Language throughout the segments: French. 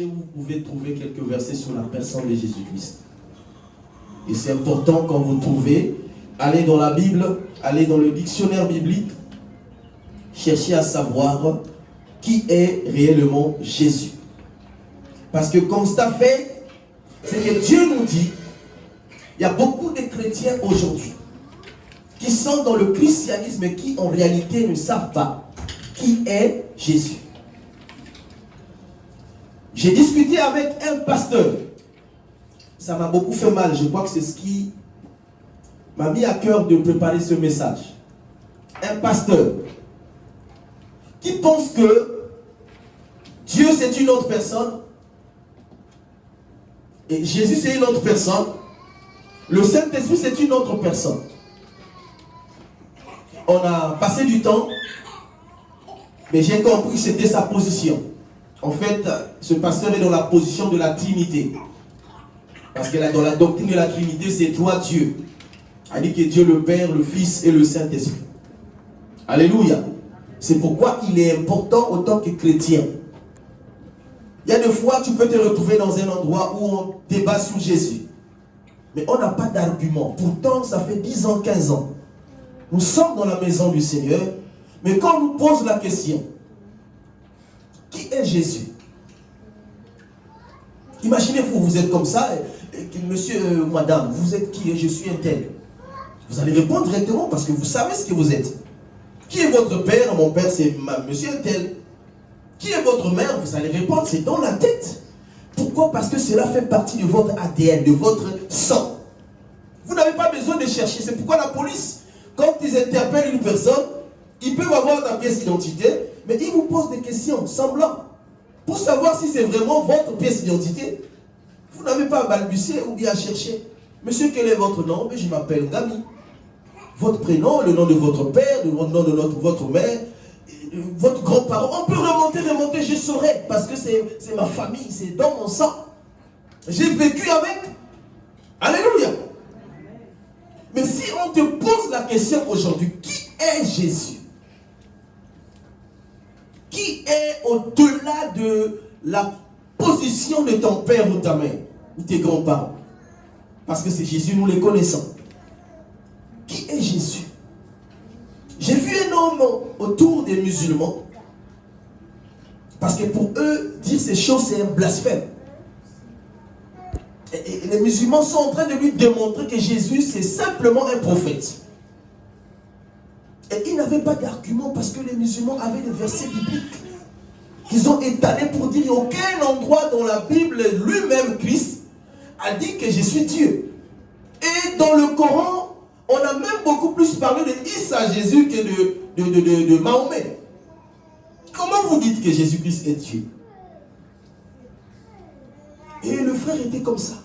cherchez, vous pouvez trouver quelques versets sur la personne de Jésus-Christ. Et c'est important quand vous trouvez, allez dans la Bible, allez dans le dictionnaire biblique, cherchez à savoir qui est réellement Jésus. Parce que constat fait, c'est que Dieu nous dit, il y a beaucoup de chrétiens aujourd'hui qui sont dans le christianisme et qui en réalité ne savent pas qui est Jésus. J'ai discuté avec un pasteur. Ça m'a beaucoup fait mal. Je crois que c'est ce qui m'a mis à cœur de préparer ce message. Un pasteur qui pense que Dieu c'est une autre personne et Jésus c'est une autre personne. Le Saint-Esprit c'est une autre personne. On a passé du temps, mais j'ai compris que c'était sa position. En fait, ce pasteur est dans la position de la Trinité. Parce que dans la doctrine de la Trinité, c'est trois dieux. Il dit que Dieu le Père, le Fils et le Saint-Esprit. Alléluia. C'est pourquoi il est important en tant que chrétien. Il y a des fois, tu peux te retrouver dans un endroit où on débat sur Jésus. Mais on n'a pas d'argument. Pourtant, ça fait 10 ans, 15 ans. Nous sommes dans la maison du Seigneur. Mais quand on nous pose la question, qui est Jésus? Imaginez-vous, vous êtes comme ça, monsieur, madame, vous êtes qui? Je suis un tel. Vous allez répondre directement parce que vous savez ce que vous êtes. Qui est votre père? Mon père, c'est monsieur un tel. Qui est votre mère? Vous allez répondre, c'est dans la tête. Pourquoi? Parce que cela fait partie de votre ADN, de votre sang. Vous n'avez pas besoin de chercher. C'est pourquoi la police, quand ils interpellent une personne, ils peuvent avoir ta pièce d'identité, mais ils vous posent des questions semblantes pour savoir si c'est vraiment votre pièce d'identité. Vous n'avez pas à balbutier ou bien à chercher. Monsieur, quel est votre nom? Je m'appelle Gami. Votre prénom, le nom de votre père, le nom de votre mère, votre grand-parent. On peut remonter, je saurai, parce que c'est ma famille, c'est dans mon sang. J'ai vécu avec. Alléluia. Mais si on te pose la question aujourd'hui, qui est Jésus? Qui est au-delà de la position de ton père ou ta mère, ou tes grands-parents? Parce que c'est Jésus, nous les connaissons. Qui est Jésus? J'ai vu un homme autour des musulmans, parce que pour eux, dire ces choses, c'est un blasphème. Et les musulmans sont en train de lui démontrer que Jésus, c'est simplement un prophète. Et ils n'avaient pas d'argument parce que les musulmans avaient des versets bibliques qu'ils ont étalés pour dire aucun endroit dans la Bible, lui-même, Christ, a dit que je suis Dieu. Et dans le Coran, on a même beaucoup plus parlé de Issa, Jésus, que de Mahomet. Comment vous dites que Jésus-Christ est Dieu? Et le frère était comme ça.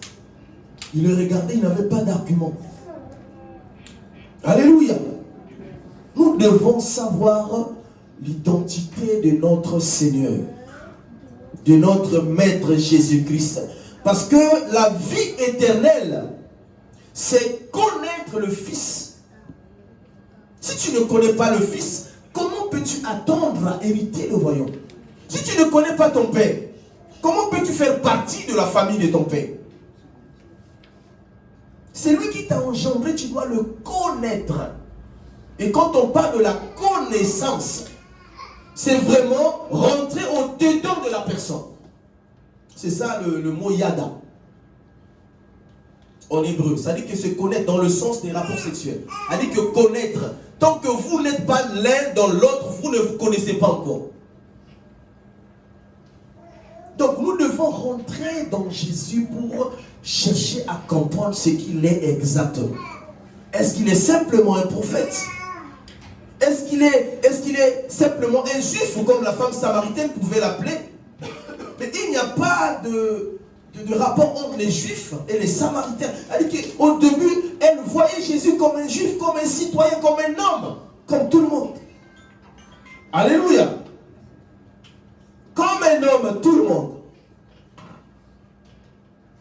Il le regardait, il n'avait pas d'argument. Alléluia. Nous devons savoir l'identité de notre Seigneur, de notre Maître Jésus-Christ. Parce que la vie éternelle, c'est connaître le Fils. Si tu ne connais pas le Fils, comment peux-tu attendre à hériter le royaume? Si tu ne connais pas ton Père, comment peux-tu faire partie de la famille de ton Père? C'est lui qui t'a engendré, tu dois le connaître. Et quand on parle de la connaissance, c'est vraiment rentrer au-dedans de la personne. C'est ça le mot yada. En hébreu, ça dit que se connaître dans le sens des rapports sexuels. Ça dit que connaître, tant que vous n'êtes pas l'un dans l'autre, vous ne vous connaissez pas encore. Donc nous devons rentrer dans Jésus pour chercher à comprendre ce qu'il est exactement. Est-ce qu'il est simplement un prophète? Est-ce qu'il est simplement un juif, ou comme la femme samaritaine pouvait l'appeler? Mais il n'y a pas de rapport entre les juifs et les samaritains. C'est-à-dire qu'au début, elle voyait Jésus comme un juif, comme un citoyen, comme un homme, comme tout le monde. Alléluia. Comme un homme, tout le monde.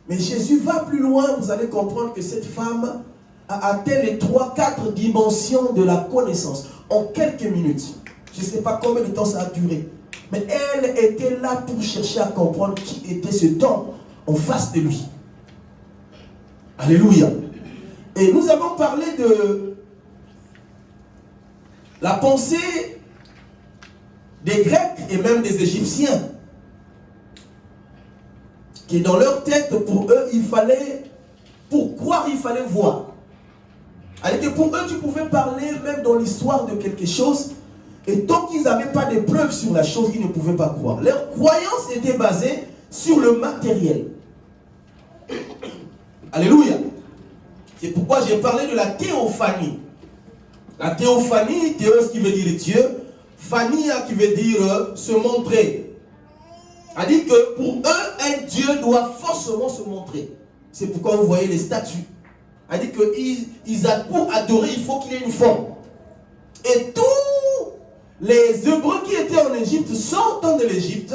Mais Jésus va plus loin, vous allez comprendre que cette femme a atteint les 3-4 dimensions de la connaissance en quelques minutes. Je ne sais pas combien de temps ça a duré. Mais elle était là pour chercher à comprendre qui était cet homme en face de lui. Alléluia. Et nous avons parlé de la pensée des Grecs et même des Égyptiens. Qui dans leur tête, pour eux, il fallait, pour croire, il fallait voir. Alors que pour eux, tu pouvais parler même dans l'histoire de quelque chose, et tant qu'ils n'avaient pas de preuves sur la chose, ils ne pouvaient pas croire. Leur croyance était basée sur le matériel. Alléluia. C'est pourquoi j'ai parlé de la théophanie. La théophanie, théos qui veut dire Dieu, phania qui veut dire se montrer. A dit que pour eux, un Dieu doit forcément se montrer. C'est pourquoi vous voyez les statues. A dit que pour adorer, il faut qu'il y ait une forme. Et tous les Hébreux qui étaient en Égypte, sortant de l'Égypte,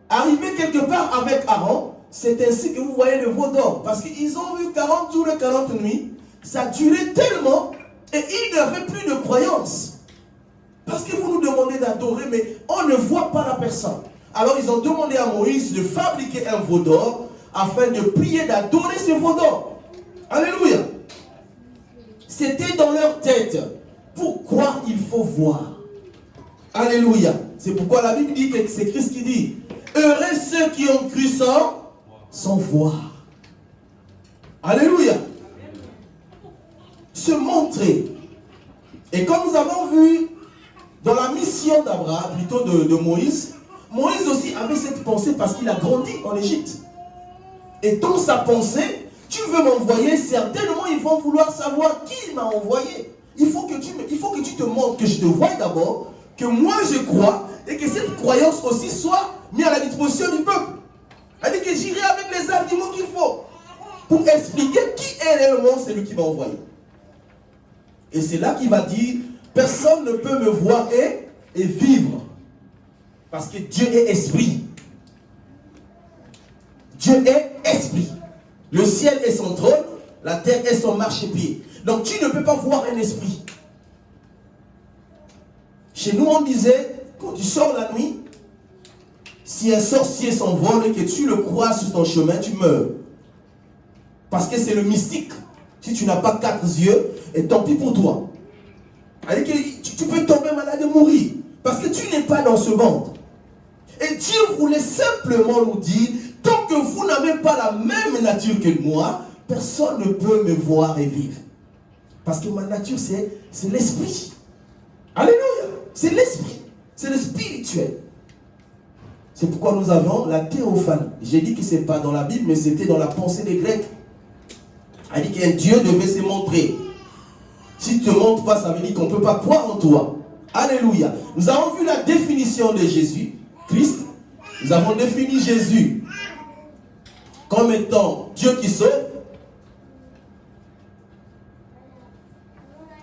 arrivaient quelque part avec Aaron. C'est ainsi que vous voyez le veau d'or. Parce qu'ils ont vu 40 jours et 40 nuits. Ça durait tellement et ils n'avaient plus de croyance. Parce que vous nous demandez d'adorer, mais on ne voit pas la personne. Alors ils ont demandé à Moïse de fabriquer un veau d'or afin de prier, d'adorer ce veau d'or. Alléluia. C'était dans leur tête. Pourquoi il faut voir? Alléluia. C'est pourquoi la Bible dit que c'est Christ qui dit: heureux ceux qui ont cru sans voir. Alléluia. Se montrer. Et comme nous avons vu dans la mission d'Abraham, plutôt de Moïse, Moïse aussi avait cette pensée parce qu'il a grandi en Égypte. Et dans sa pensée, tu veux m'envoyer, certainement ils vont vouloir savoir qui m'a envoyé. Il faut que tu te montres, que je te voie d'abord, que moi je crois, et que cette croyance aussi soit mise à la disposition du peuple. Elle dit que j'irai avec les arguments qu'il faut pour expliquer qui est réellement celui qui m'a envoyé. Et c'est là qu'il va dire: personne ne peut me voir et vivre. Parce que Dieu est esprit. Dieu est esprit. Le ciel est son trône, la terre est son marchepied. Donc tu ne peux pas voir un esprit. Chez nous on disait, quand tu sors la nuit, si un sorcier s'envole et que tu le croises sur ton chemin, tu meurs. Parce que c'est le mystique. Si tu n'as pas 4 yeux, et tant pis pour toi. Tu peux tomber malade et mourir. Parce que tu n'es pas dans ce monde. Et Dieu voulait simplement nous dire: tant que vous n'avez pas la même nature que moi, personne ne peut me voir et vivre. Parce que ma nature, c'est l'esprit. Alléluia. C'est l'esprit. C'est le spirituel. C'est pourquoi nous avons la théophanie. J'ai dit que ce n'est pas dans la Bible, mais c'était dans la pensée des Grecs. Elle dit qu'un Dieu devait se montrer. Si tu ne te montres pas, ça veut dire qu'on ne peut pas croire en toi. Alléluia. Nous avons vu la définition de Jésus, Christ. Nous avons défini Jésus comme étant Dieu qui sauve.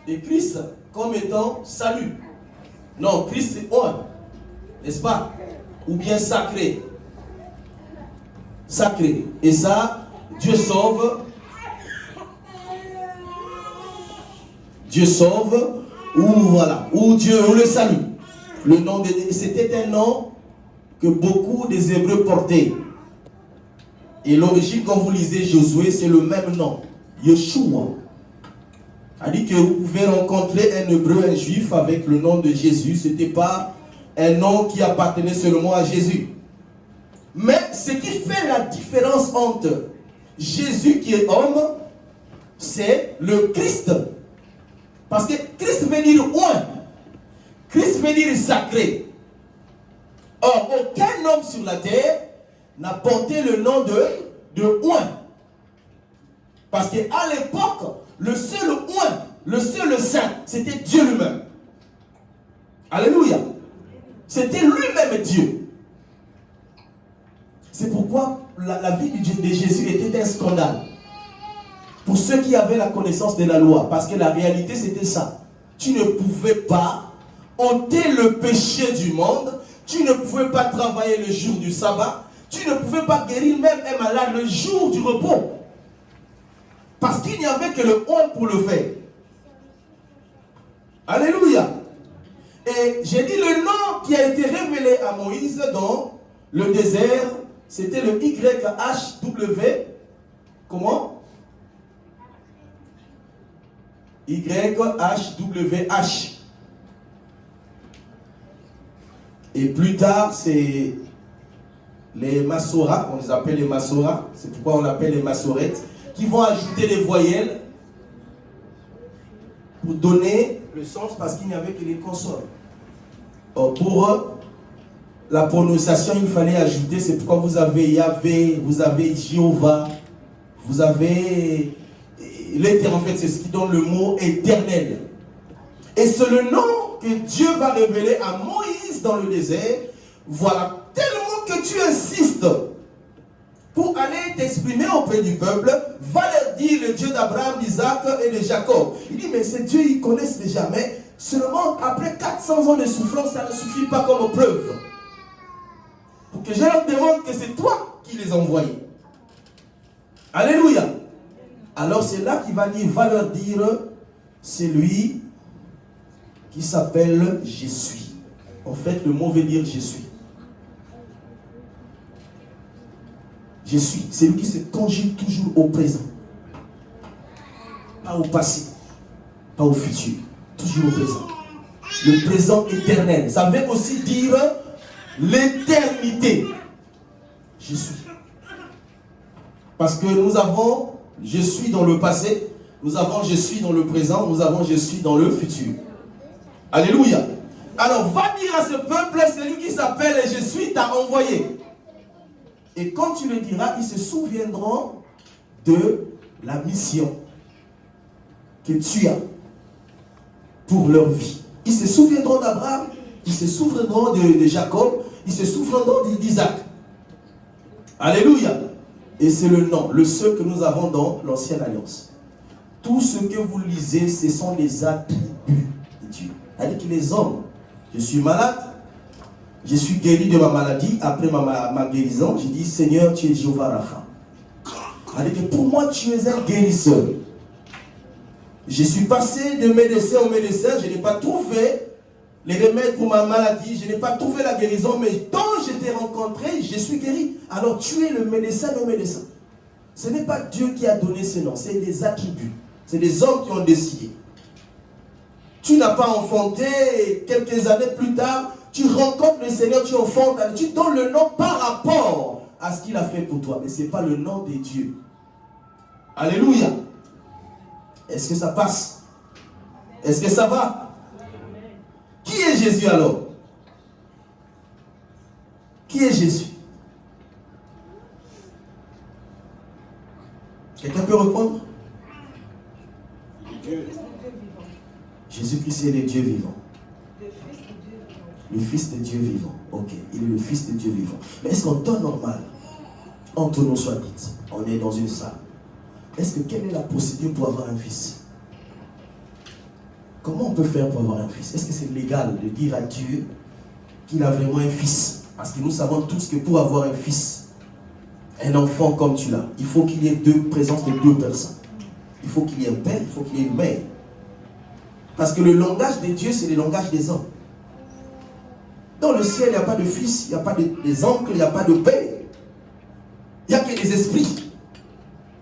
Et Christ comme étant salut. Non, Christ c'est un, n'est-ce pas? Ou bien sacré. Sacré. Et ça, Dieu sauve. Dieu sauve, ou voilà, ou Dieu, ou le salut. Le nom c'était un nom que beaucoup des Hébreux portaient. Et l'origine, quand vous lisez Josué, c'est le même nom, Yeshua. A dit que vous pouvez rencontrer un Hébreu, un Juif avec le nom de Jésus. Ce n'était pas un nom qui appartenait seulement à Jésus. Mais ce qui fait la différence entre Jésus qui est homme, c'est le Christ. Parce que Christ veut dire oint. Christ veut dire sacré. Or, aucun homme sur la terre n'a porté le nom de oint. Parce qu'à l'époque, le seul oint, le seul saint, c'était Dieu lui-même. Alléluia. C'était lui-même Dieu. C'est pourquoi la vie de Jésus était un scandale. Pour ceux qui avaient la connaissance de la loi. Parce que la réalité c'était ça. Tu ne pouvais pas ôter le péché du monde. Tu ne pouvais pas travailler le jour du sabbat. Tu ne pouvais pas guérir même un malade le jour du repos. Parce qu'il n'y avait que le homme pour le faire. Alléluia. Et j'ai dit le nom qui a été révélé à Moïse dans le désert, c'était le YHWH. Comment? YHWH. Et plus tard, c'est les Massoras, on les appelle les Massoras, c'est pourquoi on l'appelle les Massorettes, qui vont ajouter les voyelles pour donner le sens parce qu'il n'y avait que les consonnes. Or, pour la prononciation, il fallait ajouter, c'est pourquoi vous avez Yahvé, vous avez Jéhovah, vous avez l'éternel, en fait, c'est ce qui donne le mot éternel. Et c'est le nom que Dieu va révéler à Moïse dans le désert. Voilà, tellement que tu insistes pour aller t'exprimer auprès du peuple, va leur dire le Dieu d'Abraham, d'Isaac et de Jacob. Il dit, mais ces dieux, ils connaissent déjà, mais seulement après 400 ans de souffrance, ça ne suffit pas comme preuve. Pour que je leur demande que c'est toi qui les as envoyés. Alléluia. Alors c'est là qu'il va dire, va leur dire, c'est lui qui s'appelle Je suis. En fait, le mot veut dire je suis. Je suis. C'est lui qui se conjugue toujours au présent. Pas au passé. Pas au futur. Toujours au présent. Le présent éternel. Ça veut aussi dire l'éternité. Je suis. Parce que nous avons je suis dans le passé, nous avons je suis dans le présent, nous avons je suis dans le futur. Alléluia. Alors va dire à ce peuple, celui qui s'appelle je suis t'a envoyé. Et quand tu le diras, ils se souviendront de la mission que tu as pour leur vie. Ils se souviendront d'Abraham, ils se souviendront de Jacob, ils se souviendront d'Isaac. Alléluia. Et c'est le nom, le seul que nous avons dans l'ancienne alliance. Tout ce que vous lisez, ce sont les attributs de Dieu. C'est-à-dire que les hommes, je suis malade, je suis guéri de ma maladie, après ma guérison, j'ai dit, Seigneur, tu es Jéhovah Rapha. C'est-à-dire que pour moi, tu es un guérisseur. Je suis passé de médecin en médecin, je n'ai pas trouvé les remèdes pour ma maladie, je n'ai pas trouvé la guérison, mais quand je t'ai rencontré, je suis guéri. Alors tu es le médecin de médecins. Ce n'est pas Dieu qui a donné ce nom, c'est des attributs. C'est des hommes qui ont décidé. Tu n'as pas enfanté, quelques années plus tard, tu rencontres le Seigneur, tu enfantes, tu donnes le nom par rapport à ce qu'il a fait pour toi. Mais ce n'est pas le nom de Dieu. Alléluia. Est-ce que ça passe? Est-ce que ça va? Qui est Jésus alors? Qui est Jésus? Quelqu'un peut répondre? Jésus-Christ est le Dieu vivant. Le Fils de Dieu vivant. Ok, il est le Fils de Dieu vivant. Mais est-ce qu'en temps normal, entre nous soit dit, on est dans une salle, est-ce que quelle est la procédure pour avoir un fils? Comment on peut faire pour avoir un fils? Est-ce que c'est légal de dire à Dieu qu'il a vraiment un fils? Parce que nous savons tous que pour avoir un fils, un enfant comme tu l'as, il faut qu'il y ait présence de deux personnes. Il faut qu'il y ait un père, il faut qu'il y ait une mère. Parce que le langage de Dieu, c'est le langage des hommes. Dans le ciel, il n'y a pas de fils, il n'y a pas des oncles, il n'y a pas de père. Il n'y a que des esprits.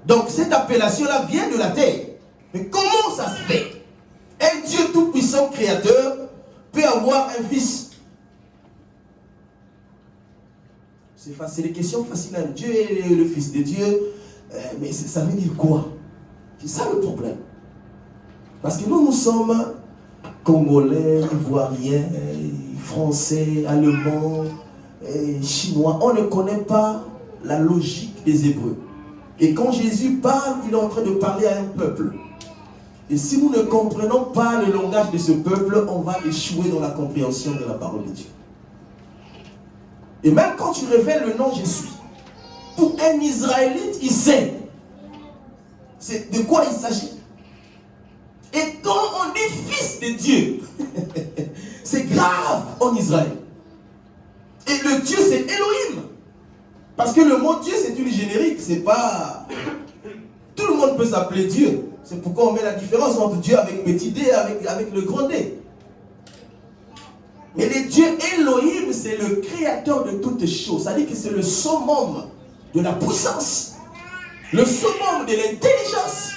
Donc cette appellation-là vient de la terre. Mais comment ça se fait? Un Dieu tout-puissant créateur peut avoir un fils. C'est des questions fascinantes. Dieu est le Fils de Dieu, mais ça veut dire quoi? C'est ça le problème. Parce que nous sommes Congolais, Ivoiriens, Français, Allemands, Chinois. On ne connaît pas la logique des Hébreux. Et quand Jésus parle, il est en train de parler à un peuple. Et si nous ne comprenons pas le langage de ce peuple, on va échouer dans la compréhension de la parole de Dieu. Et même quand tu révèles le nom je suis, pour un Israélite, il sait c'est de quoi il s'agit. Et quand on est fils de Dieu, c'est grave en Israël. Et le Dieu, c'est Elohim. Parce que le mot Dieu, c'est une générique, c'est pas... Tout le monde peut s'appeler Dieu. C'est pourquoi on met la différence entre Dieu avec petit d et avec le grand D. Mais le Dieu Elohim, c'est le créateur de toutes choses. Ça dit que c'est le summum de la puissance, le summum de l'intelligence,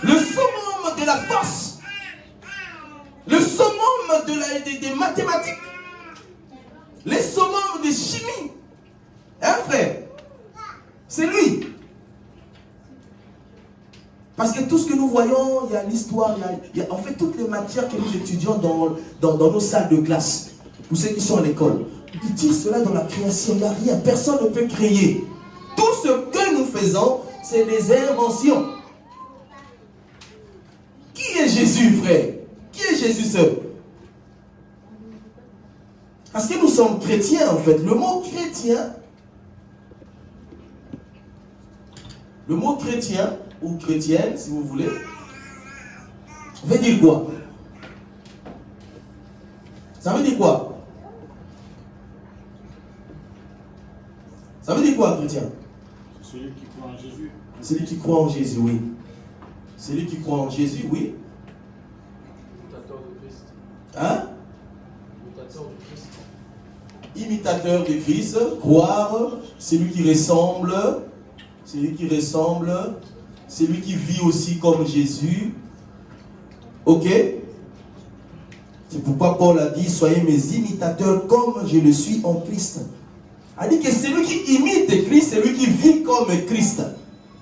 le summum de la force, le summum des mathématiques, le summum de chimie. Hein, frère? C'est lui. Parce que tout ce que nous voyons, il y a l'histoire, en fait toutes les matières que nous étudions dans nos salles de classe, pour ceux qui sont à l'école, ils disent cela dans la création, il n'y a rien, personne ne peut créer. Tout ce que nous faisons, c'est des inventions. Qui est Jésus, frère? Qui est Jésus seul? Parce que nous sommes chrétiens, en fait. Le mot chrétien, ou chrétienne, si vous voulez, veut dire quoi? Ça veut dire quoi? Ça veut dire quoi, chrétien? Celui qui croit en Jésus. Celui qui croit en Jésus, oui. Celui qui croit en Jésus, oui. Imitateur de Christ. Hein? Imitateur de Christ. Imitateur de Christ, croire, celui qui ressemble, celui qui vit aussi comme Jésus. Ok? C'est pourquoi Paul a dit, soyez mes imitateurs comme je le suis en Christ. Il a dit que celui qui imite Christ, celui qui vit comme Christ,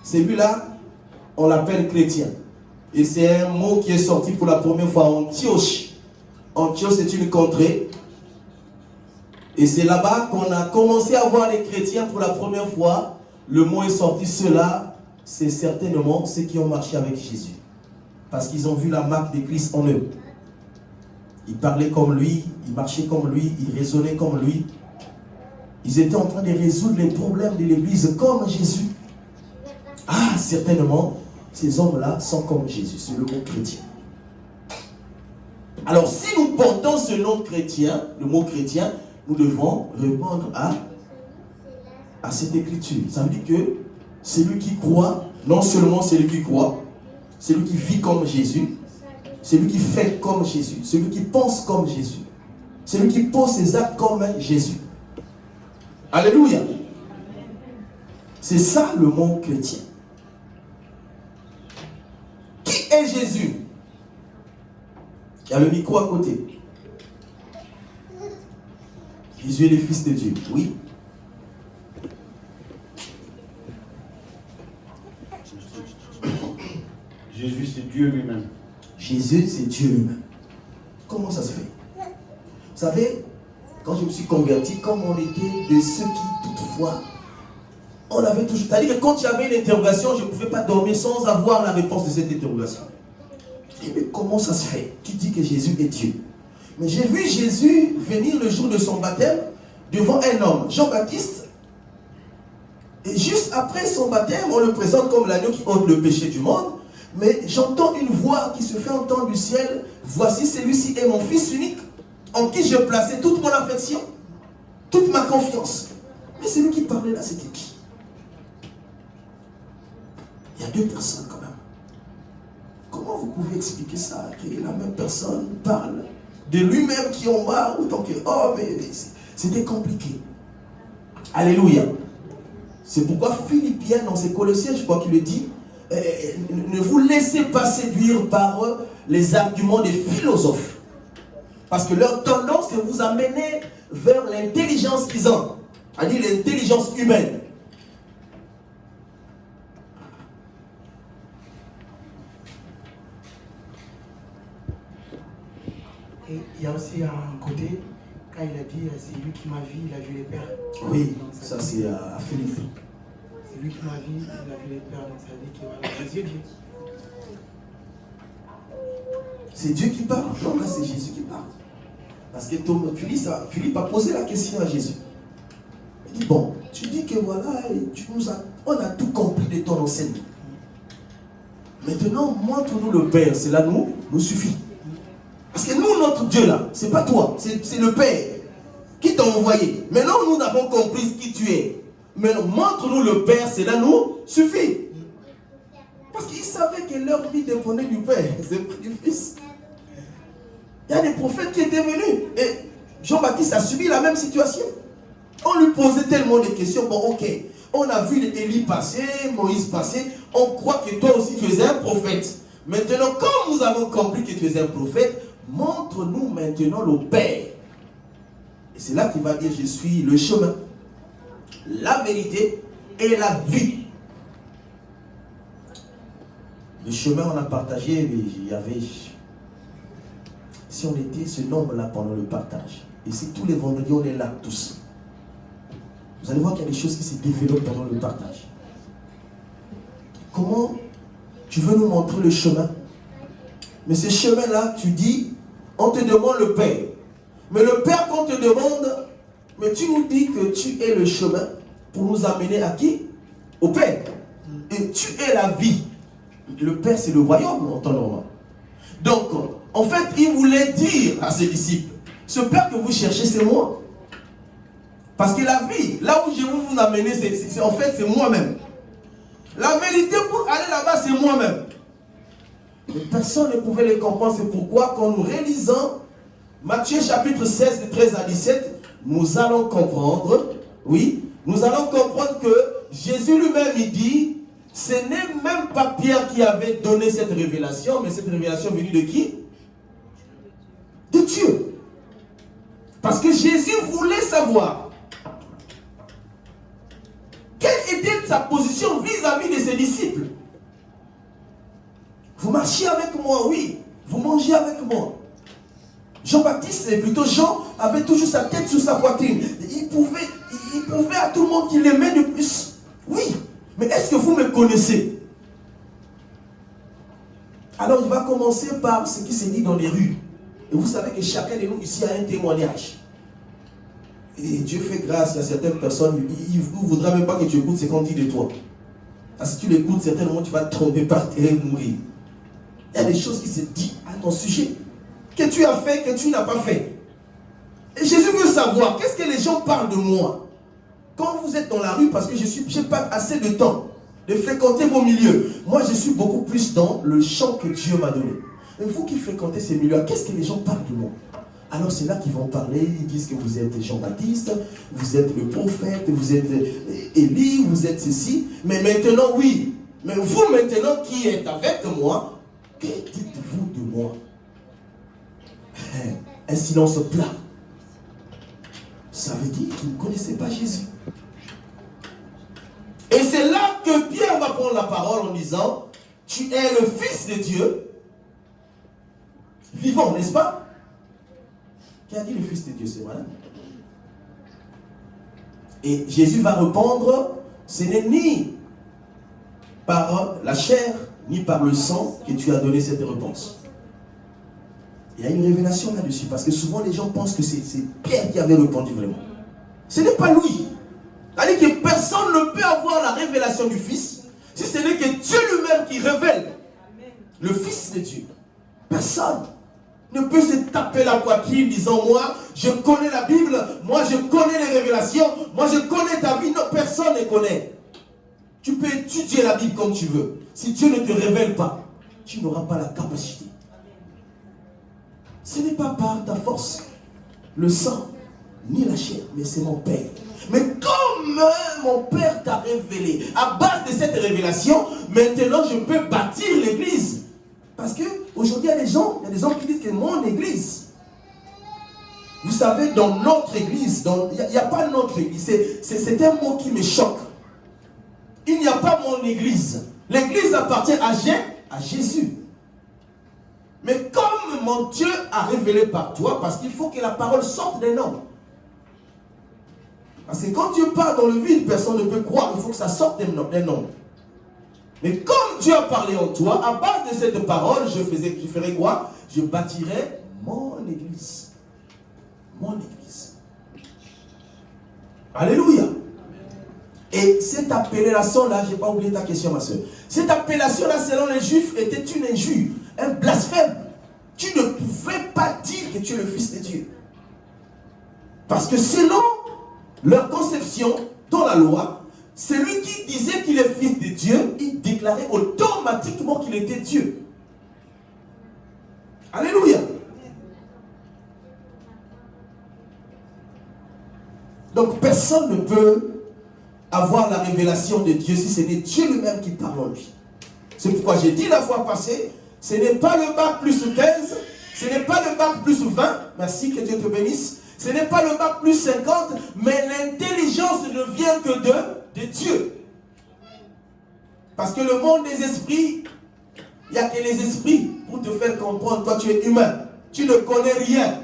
celui-là, on l'appelle chrétien. Et c'est un mot qui est sorti pour la première fois en Antioche. Antioche, c'est une contrée. Et c'est là-bas qu'on a commencé à voir les chrétiens pour la première fois. Le mot est sorti, ceux-là, c'est certainement ceux qui ont marché avec Jésus. Parce qu'ils ont vu la marque de Christ en eux. Ils parlaient comme lui, ils marchaient comme lui, ils raisonnaient comme lui. Ils étaient en train de résoudre les problèmes de l'Église comme Jésus. Ah, certainement, ces hommes-là sont comme Jésus. C'est le mot chrétien. Alors, si nous portons ce nom chrétien, le mot chrétien, nous devons répondre à cette écriture. Ça veut dire que celui qui croit, non seulement celui qui croit, celui qui vit comme Jésus, celui qui fait comme Jésus, celui qui pense comme Jésus, celui qui pose ses actes comme Jésus. Alléluia. C'est ça le mot chrétien. Qui est Jésus? Il y a le micro à côté. Jésus est le Fils de Dieu. Oui. Jésus, c'est Dieu lui-même. Jésus, c'est Dieu lui-même. Comment ça se fait? Vous savez, quand je me suis converti, comme on était de ceux qui, toutefois, on avait toujours... C'est-à-dire que quand j'avais une interrogation, je ne pouvais pas dormir sans avoir la réponse de cette interrogation. Je dis, mais comment ça se fait? Tu dis que Jésus est Dieu. Mais j'ai vu Jésus venir le jour de son baptême devant un homme, Jean-Baptiste. Et juste après son baptême, on le présente comme l'agneau qui ôte le péché du monde. Mais j'entends une voix qui se fait entendre du ciel. Voici, celui-ci est mon fils unique, en qui je plaçais toute mon affection, toute ma confiance. Mais celui qui parlait là, c'était qui? Il y a deux personnes quand même. Comment vous pouvez expliquer ça? Que la même personne parle de lui-même qui en bas, autant que... Oh, mais c'était compliqué. Alléluia. C'est pourquoi Philippiens, dans ses Colossiens, je crois qu'il le dit, ne vous laissez pas séduire par les arguments des philosophes. Parce que leur tendance est de vous amener vers l'intelligence qu'ils ont. C'est-à-dire l'intelligence humaine. Et il y a aussi un côté, quand il a dit, c'est lui qui m'a vu, il a vu les pères. Oui, ça c'est à Philippe. C'est lui qui m'a vu, il a vu les pères, donc ça veut dire que voilà, Jésus est Dieu. C'est Dieu qui parle. Non, là c'est Jésus qui parle. Parce que Philippe a posé la question à Jésus. Il dit, bon, tu dis que voilà, on a tout compris de ton enseignement. Maintenant, montre-nous le Père, cela nous suffit. Parce que nous, notre Dieu là, c'est pas toi, c'est le Père qui t'a envoyé. Maintenant, nous avons compris qui tu es. Mais montre-nous le Père, cela nous suffit. Parce qu'ils savaient que leur vie dépendait du Père, c'est pas du Fils. Il y a des prophètes qui étaient venus. Et Jean-Baptiste a subi la même situation. On lui posait tellement de questions. Bon, ok, on a vu Élie passer, Moïse passer. On croit que toi aussi tu es un prophète. Maintenant, comme nous avons compris que tu es un prophète, montre-nous maintenant le Père. Et c'est là qu'il va dire, je suis le chemin, la vérité et la vie. Le chemin, on a partagé, mais il y avait... Si on était ce nombre-là pendant le partage, et si tous les vendredis on est là tous, vous allez voir qu'il y a des choses qui se développent pendant le partage. Comment tu veux nous montrer le chemin? Mais ce chemin-là, tu dis, on te demande le Père. Mais le Père qu'on te demande, mais tu nous dis que tu es le chemin pour nous amener à qui? Au Père. Et tu es la vie. Le Père, c'est le royaume en temps normal. Donc, en fait, il voulait dire à ses disciples, ce Père que vous cherchez, c'est moi. Parce que la vie, là où je vais vous amener, en fait, c'est moi-même. La vérité pour aller là-bas, c'est moi-même. Mais personne ne pouvait les comprendre. C'est pourquoi, quand nous réalisons Matthieu chapitre 16, de 13 à 17, nous allons comprendre, oui, nous allons comprendre que Jésus lui-même, il dit, ce n'est même pas Pierre qui avait donné cette révélation, mais cette révélation venue de qui? De Dieu. Parce que Jésus voulait savoir quelle était sa position vis-à-vis de ses disciples. Vous marchiez avec moi, oui. Vous mangez avec moi. Jean-Baptiste, et plutôt Jean, avait toujours sa tête sur sa poitrine. Il pouvait à tout le monde qu'il aimait de plus. Oui. Mais est-ce que vous me connaissez? Alors il va commencer par ce qui s'est dit dans les rues. Et vous savez que chacun de nous ici a un témoignage. Et Dieu fait grâce à certaines personnes. Il ne voudra même pas que tu écoutes ce qu'on dit de toi. Parce que si tu l'écoutes, certainement tu vas tomber par terre et mourir. Il y a des choses qui se disent à ton sujet. Que tu as fait, que tu n'as pas fait. Et Jésus veut savoir, qu'est-ce que les gens parlent de moi? Quand vous êtes dans la rue, parce que je n'ai pas assez de temps de fréquenter vos milieux. Moi, je suis beaucoup plus dans le champ que Dieu m'a donné. Et vous qui fréquentez ces milieux, qu'est-ce que les gens parlent de moi? Alors c'est là qu'ils vont parler, ils disent que vous êtes Jean-Baptiste, vous êtes le prophète, vous êtes Élie, vous êtes ceci. Mais maintenant, oui. Mais vous maintenant qui êtes avec moi, que dites-vous de moi? Un silence plat. Ça veut dire qu'ils ne connaissaient pas Jésus. Et c'est là que Pierre va prendre la parole en disant, tu es le Fils de Dieu, vivant, n'est-ce pas? Qui a dit le Fils de Dieu? C'est moi. Et Jésus va répondre, ce n'est ni par la chair, ni par le sang que tu as donné cette réponse. Il y a une révélation là-dessus, parce que souvent les gens pensent que c'est Pierre qui avait répondu vraiment. Ce n'est pas lui. C'est-à-dire que personne ne peut avoir la révélation du Fils, si ce n'est que Dieu lui-même qui révèle le Fils de Dieu. Personne ne peut se taper la poitrine disant, moi, je connais la Bible, moi, je connais les révélations, moi, je connais ta vie. Non, personne ne connaît. Tu peux étudier la Bible comme tu veux. Si Dieu ne te révèle pas, tu n'auras pas la capacité. Ce n'est pas par ta force, le sang, ni la chair, mais c'est mon Père. Mais comme mon Père t'a révélé, à base de cette révélation, maintenant je peux bâtir l'église. Parce qu'aujourd'hui, il y a des gens qui disent que mon église, vous savez, dans notre église, il n'y a pas notre église, c'est un mot qui me choque. Il n'y a pas mon église. L'église appartient à Jésus. Mais comme mon Dieu a révélé par toi, parce qu'il faut que la parole sorte des noms. Parce que quand Dieu parle dans le vide, personne ne peut croire, il faut que ça sorte des noms. Mais comme Dieu a parlé en toi, à base de cette parole, je ferai quoi? Je bâtirai mon église. Mon église. Alléluia. Et cette appellation-là, je n'ai pas oublié ta question, ma soeur. Cette appellation-là, selon les Juifs, était une injure, un blasphème. Tu ne pouvais pas dire que tu es le Fils de Dieu. Parce que selon leur conception, dans la loi, celui qui disait qu'il est Fils de Dieu, il déclarait automatiquement qu'il était Dieu. Alléluia. Donc personne ne peut avoir la révélation de Dieu si ce n'est Dieu lui-même qui parle en lui. C'est pourquoi j'ai dit la fois passée, ce n'est pas le bac plus 15, ce n'est pas le bac plus 20, merci, que Dieu te bénisse, ce n'est pas le bac plus 50, mais l'intelligence ne vient que de Dieu. Parce que le monde des esprits, il n'y a que les esprits pour te faire comprendre, toi tu es humain, tu ne connais rien.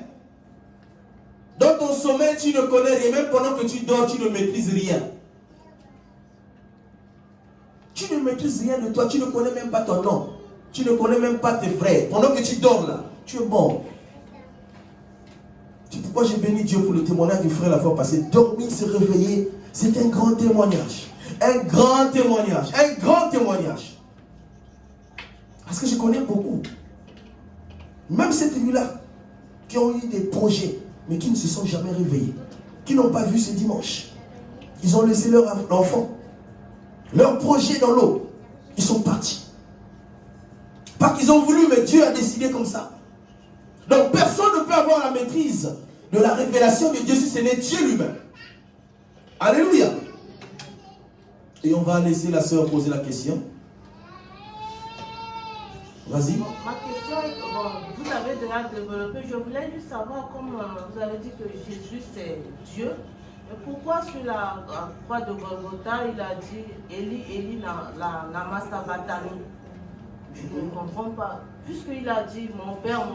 Dans ton sommeil, tu ne connais rien, même pendant que tu dors, tu ne maîtrises rien. Tu ne maîtrises rien de toi, tu ne connais même pas ton nom. Tu ne connais même pas tes frères. Pendant que tu dors là, tu es mort. C'est pourquoi j'ai béni Dieu pour le témoignage du frère la fois passée. Dormir, se réveiller, c'est un grand témoignage. Un grand témoignage. Un grand témoignage. Parce que je connais beaucoup. Même cette nuit-là, qui ont eu des projets, mais qui ne se sont jamais réveillés. Qui n'ont pas vu ce dimanche. Ils ont laissé leur enfant. Leur projet dans l'eau. Ils sont partis. Pas qu'ils ont voulu, mais Dieu a décidé comme ça. Donc personne ne peut avoir la maîtrise de la révélation de Dieu si ce n'est Dieu lui-même. Alléluia. Et on va laisser la sœur poser la question. Vas-y. Ma question est, vous avez déjà développé, je voulais juste savoir, comme vous avez dit que Jésus c'est Dieu, et pourquoi sur la croix de Golgotha, il a dit Eli, Eli, lama sabachthani. Je ne comprends pas. Puisqu'il a dit mon père,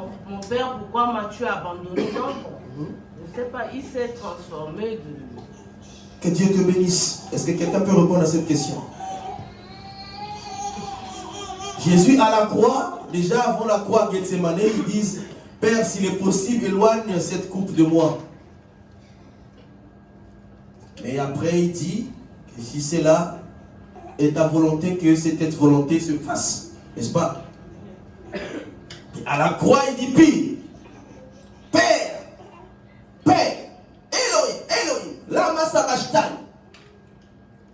pourquoi m'as-tu abandonné? Donc, je ne sais pas, il s'est transformé de... Que Dieu te bénisse. Est-ce que quelqu'un peut répondre à cette question? Jésus à la croix, déjà avant la croix Gethsemane, ils disent Père, s'il est possible, éloigne cette coupe de moi. Mais après, il dit que si c'est là, est ta volonté, que cette volonté se fasse. N'est-ce pas? Et à la croix, il dit pire. Père, Père, Elohim, Elohim, lama sabachthani.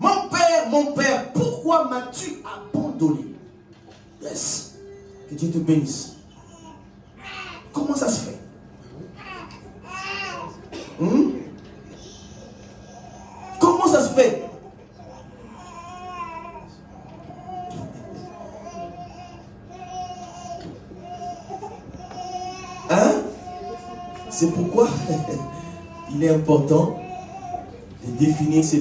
Mon Père, pourquoi m'as-tu abandonné? Yes. Que Dieu te bénisse. Comment ça se fait? Comment ça se fait? Hein? C'est pourquoi il est important de définir ces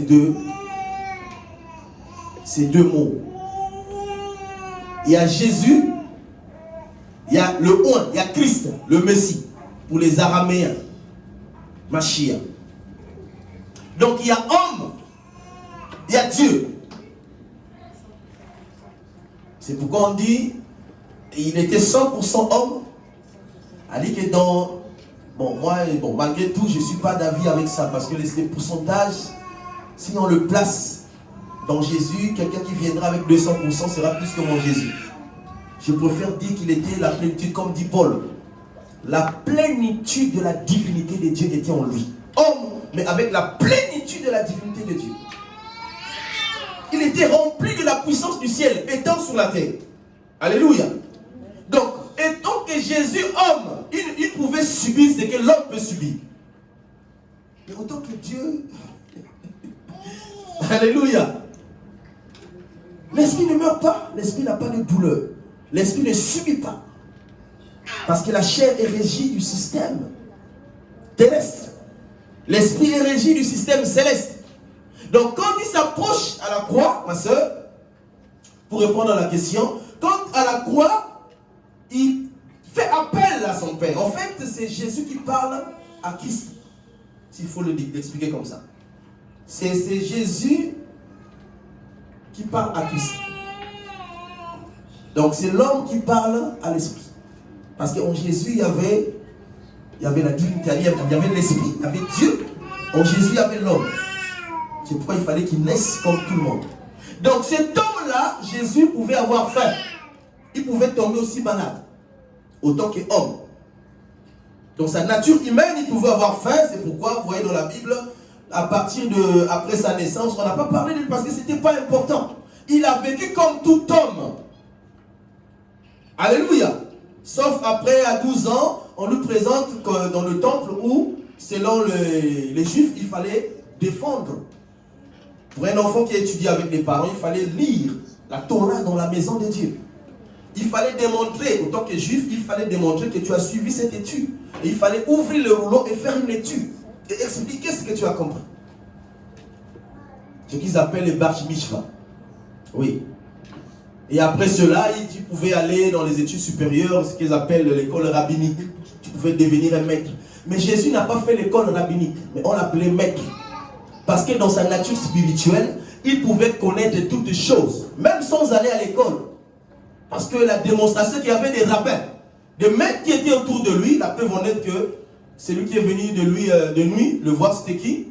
deux mots. Il y a Jésus, il y a le Oint, il y a Christ, le Messie, pour les Araméens, Mashiach. Donc il y a homme, il y a Dieu. C'est pourquoi on dit, il était 100% homme. On dit que dans, malgré tout, je ne suis pas d'avis avec ça, parce que les pourcentages, si on le place dans Jésus, quelqu'un qui viendra avec 200% sera plus que mon Jésus. Je préfère dire qu'il était la plénitude, comme dit Paul. La plénitude de la divinité de Dieu était en lui. Homme, mais avec la plénitude de la divinité de Dieu. Il était rempli de la puissance du ciel, étant sur la terre. Alléluia. Donc, étant que Jésus, homme, il pouvait subir ce que l'homme peut subir. Mais autant que Dieu... Alléluia. L'esprit ne meurt pas, l'esprit n'a pas de douleur. L'esprit ne subit pas. Parce que la chair est régie du système terrestre. L'esprit est régi du système céleste. Donc quand il s'approche à la croix, ma soeur, pour répondre à la question, quand à la croix, il fait appel à son Père. En fait, c'est Jésus qui parle à Christ. S'il faut l'expliquer comme ça. C'est Jésus qui parle à Christ. Donc c'est l'homme qui parle à l'esprit. Parce qu'en Jésus, il y avait la divinité, il y avait l'esprit, il y avait Dieu. En Jésus, il y avait l'homme. C'est pourquoi il fallait qu'il naisse comme tout le monde. Donc cet homme-là, Jésus pouvait avoir faim. Il pouvait tomber aussi malade. Autant qu'homme. Donc sa nature humaine, il pouvait avoir faim. C'est pourquoi, vous voyez dans la Bible, après sa naissance, on n'a pas parlé de lui parce que ce n'était pas important. Il a vécu comme tout homme. Alléluia. Sauf après, à 12 ans, on nous présente que dans le temple où, selon les Juifs, il fallait défendre. Pour un enfant qui étudie avec les parents, il fallait lire la Torah dans la maison de Dieu. Il fallait démontrer, en tant que juif, il fallait démontrer que tu as suivi cette étude. Et il fallait ouvrir le rouleau et faire une étude. Et expliquer ce que tu as compris. Ce qu'ils appellent le Bar Mitzvah. Oui. Et après cela, tu pouvais aller dans les études supérieures, ce qu'ils appellent l'école rabbinique. Tu pouvais devenir un maître. Mais Jésus n'a pas fait l'école rabbinique, mais on l'appelait maître. Parce que dans sa nature spirituelle, il pouvait connaître toutes choses, même sans aller à l'école. Parce que la démonstration qu'il y avait des rabbins, des maîtres qui étaient autour de lui, la preuve en est que celui qui est venu de lui de nuit, le voir, c'était qui?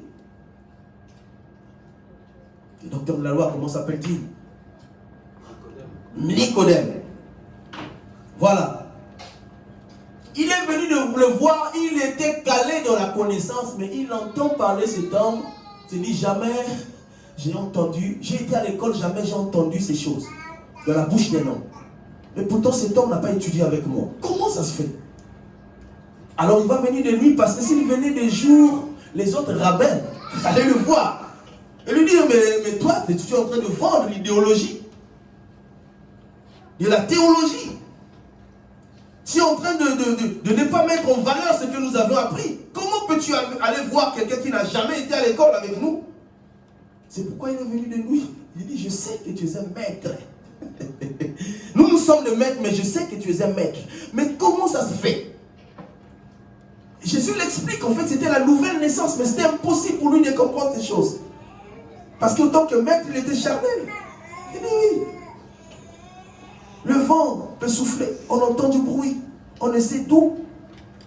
Le docteur de la loi, comment s'appelle-t-il? Nicodème. Voilà. Il est venu de le voir, il était calé dans la connaissance, mais il entend parler cet homme. Il se dit, jamais j'ai entendu, j'ai été à l'école, jamais j'ai entendu ces choses de la bouche d'un homme. Mais pourtant cet homme n'a pas étudié avec moi. Comment ça se fait? Alors il va venir de nuit, parce que s'il venait de jour, les autres rabbins allaient le voir et lui dire, mais toi, tu es en train de vendre l'idéologie, de la théologie. Tu es en train de ne pas mettre en valeur ce que nous avons appris. Comment peux-tu aller voir quelqu'un qui n'a jamais été à l'école avec nous? C'est pourquoi il est venu de nuit. Il dit, je sais que tu es un maître. Nous sommes des maîtres, mais je sais que tu es un maître. Mais comment ça se fait? Jésus l'explique, en fait, c'était la nouvelle naissance, mais c'était impossible pour lui de comprendre ces choses. Parce qu'en tant que maître, il était charnel. Il dit oui. Le vent peut souffler, on entend du bruit, on ne sait d'où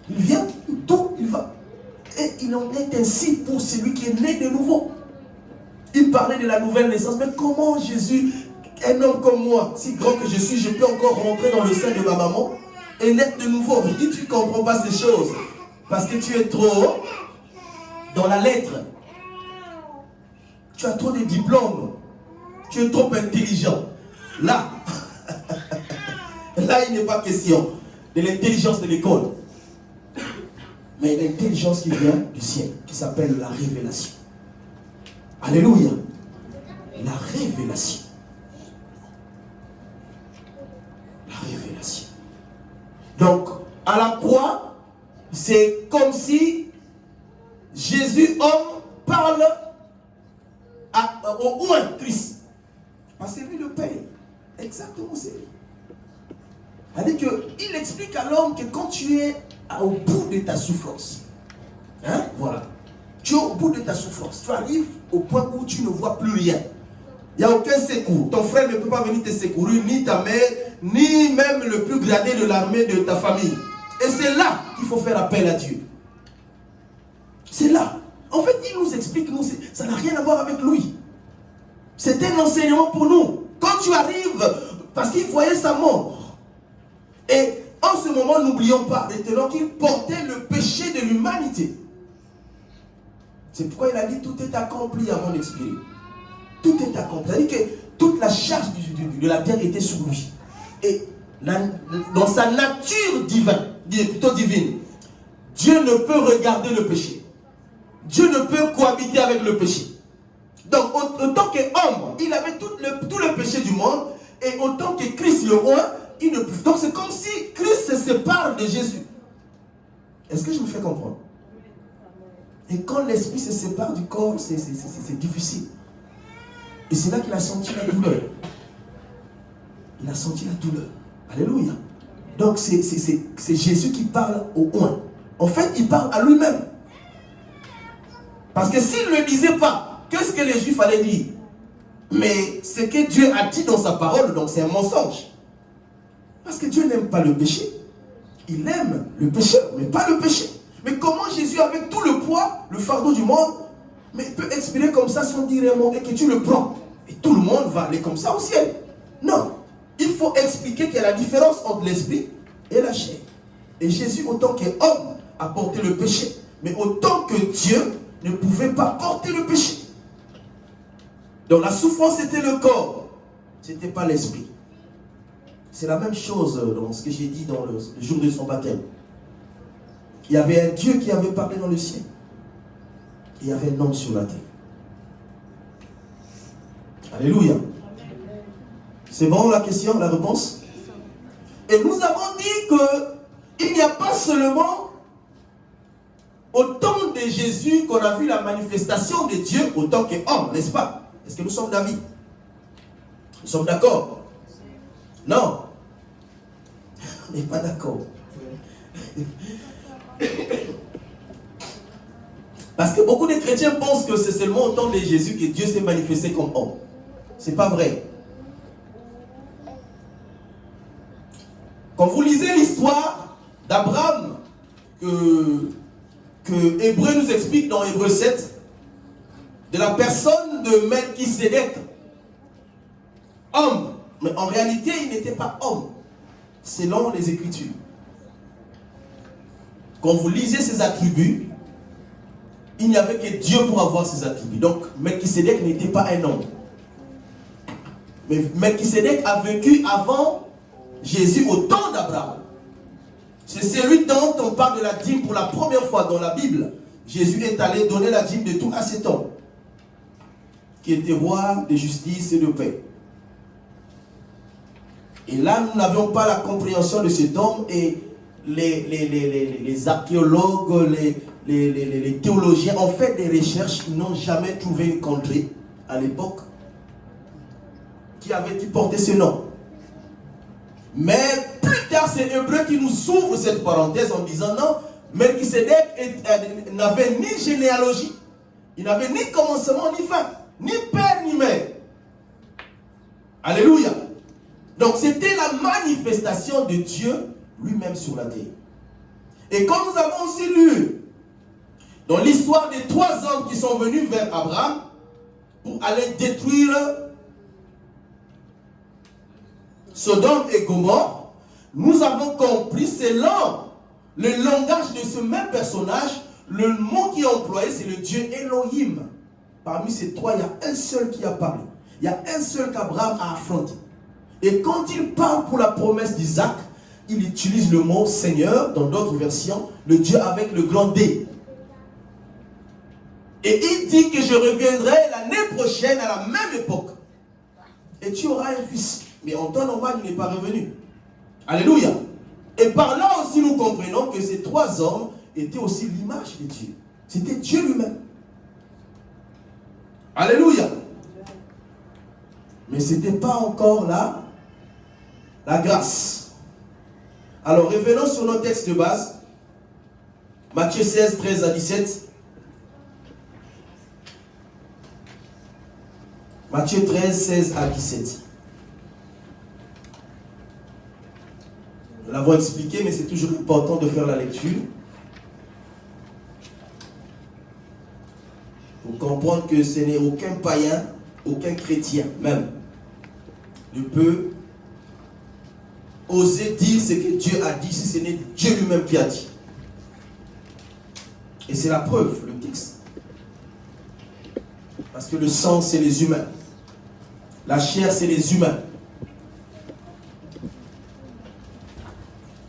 il vient, d'où il va. Et il en est ainsi pour celui qui est né de nouveau. Il parlait de la nouvelle naissance, mais comment Jésus, un homme comme moi, si grand que je suis, je peux encore rentrer dans le sein de ma maman et naître de nouveau? Il dit, tu ne comprends pas ces choses, parce que tu es trop dans la lettre. Tu as trop de diplômes, tu es trop intelligent. Là, là, il n'est pas question de l'intelligence de l'école, mais l'intelligence qui vient du ciel, qui s'appelle la révélation. Alléluia. La révélation. La révélation. Donc, à la croix, c'est comme si Jésus, homme, parle au moins Christ. Parce que lui le paye. Exactement, c'est lui. C'est-à-dire qu'il explique à l'homme que quand tu es au bout de ta souffrance, hein, voilà, tu es au bout de ta souffrance, tu arrives au point où tu ne vois plus rien. Il n'y a aucun secours. Ton frère ne peut pas venir te secourir, ni ta mère, ni même le plus gradé de l'armée de ta famille. Et c'est là qu'il faut faire appel à Dieu. C'est là. En fait, il nous explique, nous, ça n'a rien à voir avec lui. C'est un enseignement pour nous. Quand tu arrives, parce qu'il voyait sa mort. Et en ce moment, n'oublions pas, maintenant qu'il portait le péché de l'humanité. C'est pourquoi il a dit, tout est accompli avant d'expirer. Tout est accompli. C'est-à-dire que toute la charge de la terre était sur lui. Et dans sa nature divine, Dieu ne peut regarder le péché. Dieu ne peut cohabiter avec le péché. Donc, en tant qu'homme, il avait tout le péché du monde. Et en tant que Christ le roi, il ne peut. Donc, c'est comme si Christ se sépare de Jésus. Est-ce que je me fais comprendre? Et quand l'esprit se sépare du corps, c'est difficile. Et c'est là qu'il a senti la douleur. Il a senti la douleur. Alléluia. Donc, c'est Jésus qui parle au oint. En fait, il parle à lui-même. Parce que s'il ne le disait pas, qu'est-ce que les Juifs allaient dire? Mais ce que Dieu a dit dans sa parole, donc c'est un mensonge. Parce que Dieu n'aime pas le péché. Il aime le pécheur, mais pas le péché. Mais comment Jésus, avec tout le poids, le fardeau du monde, mais peut expirer comme ça sans dire un mot, et que tu le prends? Et tout le monde va aller comme ça au ciel. Non. Il faut expliquer qu'il y a la différence entre l'esprit et la chair. Et Jésus, autant qu'homme, a porté le péché. Mais autant que Dieu ne pouvait pas porter le péché. Donc la souffrance, c'était le corps. Ce n'était pas l'esprit. C'est la même chose dans ce que j'ai dit dans le jour de son baptême. Il y avait un Dieu qui avait parlé dans le ciel. Il y avait un homme sur la terre. Alléluia. C'est bon la question, la réponse? Et nous avons dit qu'il n'y a pas seulement au temps de Jésus qu'on a vu la manifestation de Dieu autant qu'homme, n'est-ce pas? Est-ce que nous sommes d'avis? Nous sommes d'accord? Non. On n'est pas d'accord. Parce que beaucoup de chrétiens pensent que c'est seulement au temps de Jésus que Dieu s'est manifesté comme homme. C'est pas vrai. Quand vous lisez l'histoire d'Abraham que Hébreu nous explique dans Hébreu 7, de la personne de Melchisédek, homme, mais en réalité il n'était pas homme, selon les Écritures. Quand vous lisez ses attributs, il n'y avait que Dieu pour avoir ses attributs. Donc Melchisédek n'était pas un homme. Mais Melchisédek a vécu avant Jésus au temps d'Abraham. C'est celui dont on parle de la dîme pour la première fois dans la Bible. Jésus est allé donner la dîme de tout à cet homme, qui était roi de justice et de paix. Et là, nous n'avions pas la compréhension de cet homme, et les archéologues, les théologiens ont fait des recherches, ils n'ont jamais trouvé une contrée à l'époque qui avait pu porter ce nom. Mais plus tard, c'est Hébreu qui nous ouvre cette parenthèse en disant non, Melchisédek n'avait ni généalogie, il n'avait ni commencement ni fin, ni père ni mère. Alléluia. Donc c'était la manifestation de Dieu lui-même sur la terre. Et comme nous avons aussi lu dans l'histoire des 3 hommes qui sont venus vers Abraham pour aller détruire Sodome et Gomorrhe, nous avons compris, selon le langage de ce même personnage, le mot qui est employé, c'est le Dieu Elohim. Parmi ces 3, il y a un seul qui a parlé. Il y a un seul qu'Abraham a affronté. Et quand il parle pour la promesse d'Isaac, il utilise le mot Seigneur, dans d'autres versions, le Dieu avec le grand D. Et il dit que je reviendrai l'année prochaine à la même époque. Et tu auras un fils. Mais en temps normal, il n'est pas revenu. Alléluia. Et par là aussi, nous comprenons que ces 3 hommes étaient aussi l'image de Dieu. C'était Dieu lui-même. Alléluia. Mais ce n'était pas encore là la grâce. Alors, revenons sur nos textes de base. Matthieu 16, 13 à 17. Matthieu 13, 16 à 17. Nous l'avons expliqué, mais c'est toujours important de faire la lecture pour comprendre que ce n'est aucun païen, aucun chrétien même ne peut oser dire ce que Dieu a dit si ce n'est Dieu lui-même qui a dit. Et c'est la preuve, le texte. Parce que le sang, c'est les humains. La chair, c'est les humains.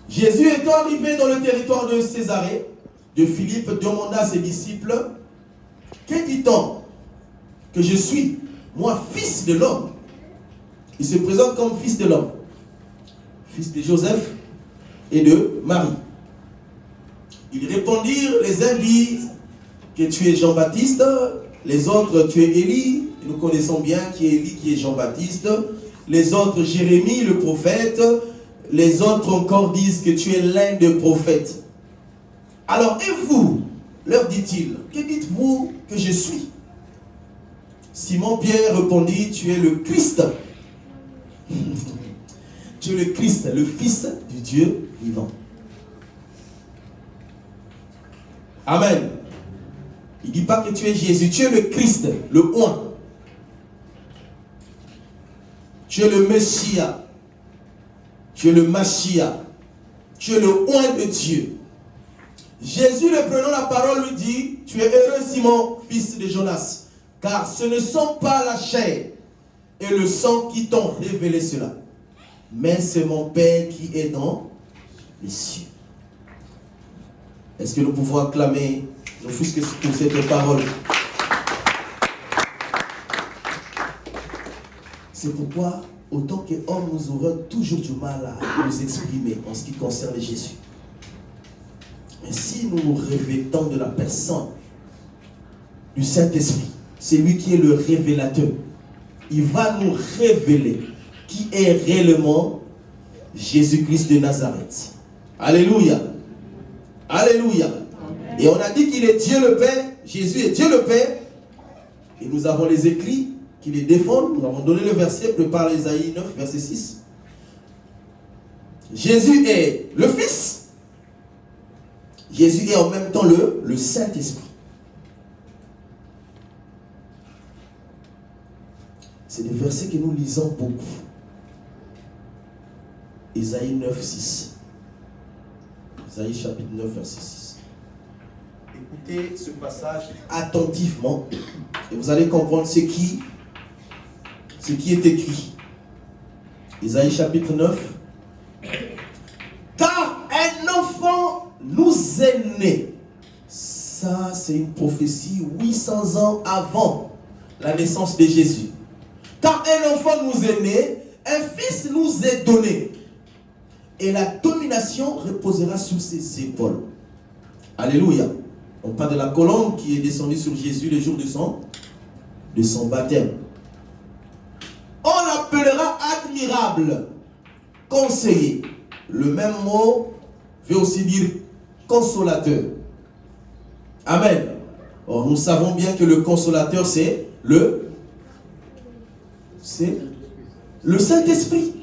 Jésus étant arrivé dans le territoire de Césarée, de Philippe demanda à ses disciples, que dit-on que je suis, moi, fils de l'homme? Il se présente comme fils de l'homme, fils de Joseph et de Marie. Ils répondirent, les uns disent que tu es Jean-Baptiste, les autres tu es Élie, nous connaissons bien qui est Élie, qui est Jean-Baptiste, les autres Jérémie, le prophète, les autres encore disent que tu es l'un des prophètes. Alors, et vous, leur dit-il, que dites-vous que je suis? Simon-Pierre répondit, tu es le Christ. Tu es le Christ, le Fils du Dieu vivant. Amen. Il ne dit pas que tu es Jésus, tu es le Christ, le oint. Tu es le Messie. Tu es le Machia. Tu es le oint de Dieu. Jésus, le prenant la parole, lui dit, tu es heureux Simon, fils de Jonas, car ce ne sont pas la chair et le sang qui t'ont révélé cela, mais c'est mon Père qui est dans les cieux. Est-ce que nous pouvons acclamer le Fils pour cette parole? C'est pourquoi, autant qu'hommes, nous aurons toujours du mal à nous exprimer en ce qui concerne Jésus. Mais si nous nous revêtons de la personne du Saint-Esprit, c'est lui qui est le révélateur. Il va nous révéler qui est réellement Jésus-Christ de Nazareth. Alléluia. Alléluia. Et on a dit qu'il est Dieu le Père. Jésus est Dieu le Père. Et nous avons les écrits qui les défendent. Nous avons donné le verset, prépare Ésaïe 9, verset 6. Jésus est le Fils. Jésus est en même temps le Saint-Esprit. C'est des versets que nous lisons beaucoup. Ésaïe 9, 6. Ésaïe chapitre 9, verset 6. Écoutez ce passage attentivement et vous allez comprendre ce qui est écrit. Ésaïe chapitre 9. Car un enfant nous est né. Ça, c'est une prophétie 800 ans avant la naissance de Jésus. Car un enfant nous est né, un fils nous est donné. Et la domination reposera sur ses épaules. Alléluia. On parle de la colombe qui est descendue sur Jésus le jour de son baptême. On l'appellera admirable, conseiller. Le même mot veut aussi dire consolateur. Amen. Or, nous savons bien que le consolateur, c'est le Saint-Esprit.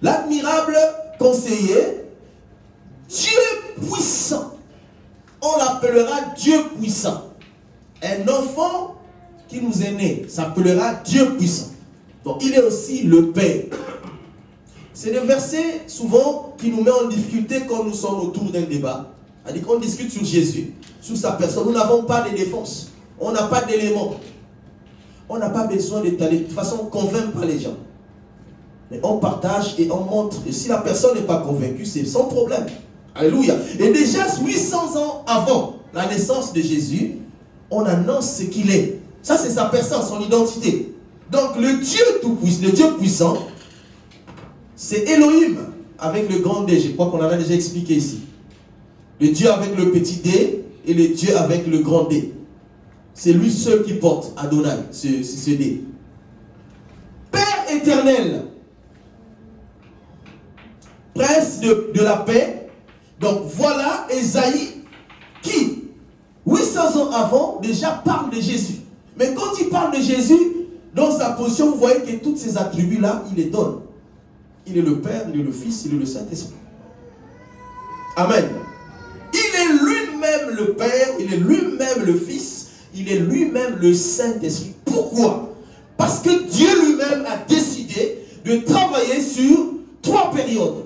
L'admirable conseiller, Dieu puissant. On l'appellera Dieu puissant. Un enfant qui nous est né s'appellera Dieu puissant. Donc il est aussi le Père. C'est des versets souvent qui nous mettent en difficulté quand nous sommes autour d'un débat. C'est-à-dire qu'on discute sur Jésus, sur sa personne. Nous n'avons pas de défense. On n'a pas d'éléments. On n'a pas besoin d'étaler. De toute façon, on ne convainc pas les gens. Mais on partage et on montre. Et si la personne n'est pas convaincue, c'est son problème. Alléluia. Et déjà 800 ans avant la naissance de Jésus, on annonce ce qu'il est. Ça, c'est sa personne, son identité. Donc, le Dieu tout-puissant, le Dieu puissant, c'est Elohim avec le grand D. Je crois qu'on en a déjà expliqué ici. Le Dieu avec le petit D et le Dieu avec le grand D. C'est lui seul qui porte Adonai, ce D. Père éternel, prince de la paix. Donc voilà Ésaïe qui, 800 ans avant, déjà parle de Jésus. Mais quand il parle de Jésus, dans sa position, vous voyez que tous ces attributs-là, il les donne. Il est le Père, il est le Fils, il est le Saint-Esprit. Amen. Il est lui-même le Père, il est lui-même le Fils, il est lui-même le Saint-Esprit. Pourquoi? Parce que Dieu lui-même a décidé de travailler sur 3 périodes.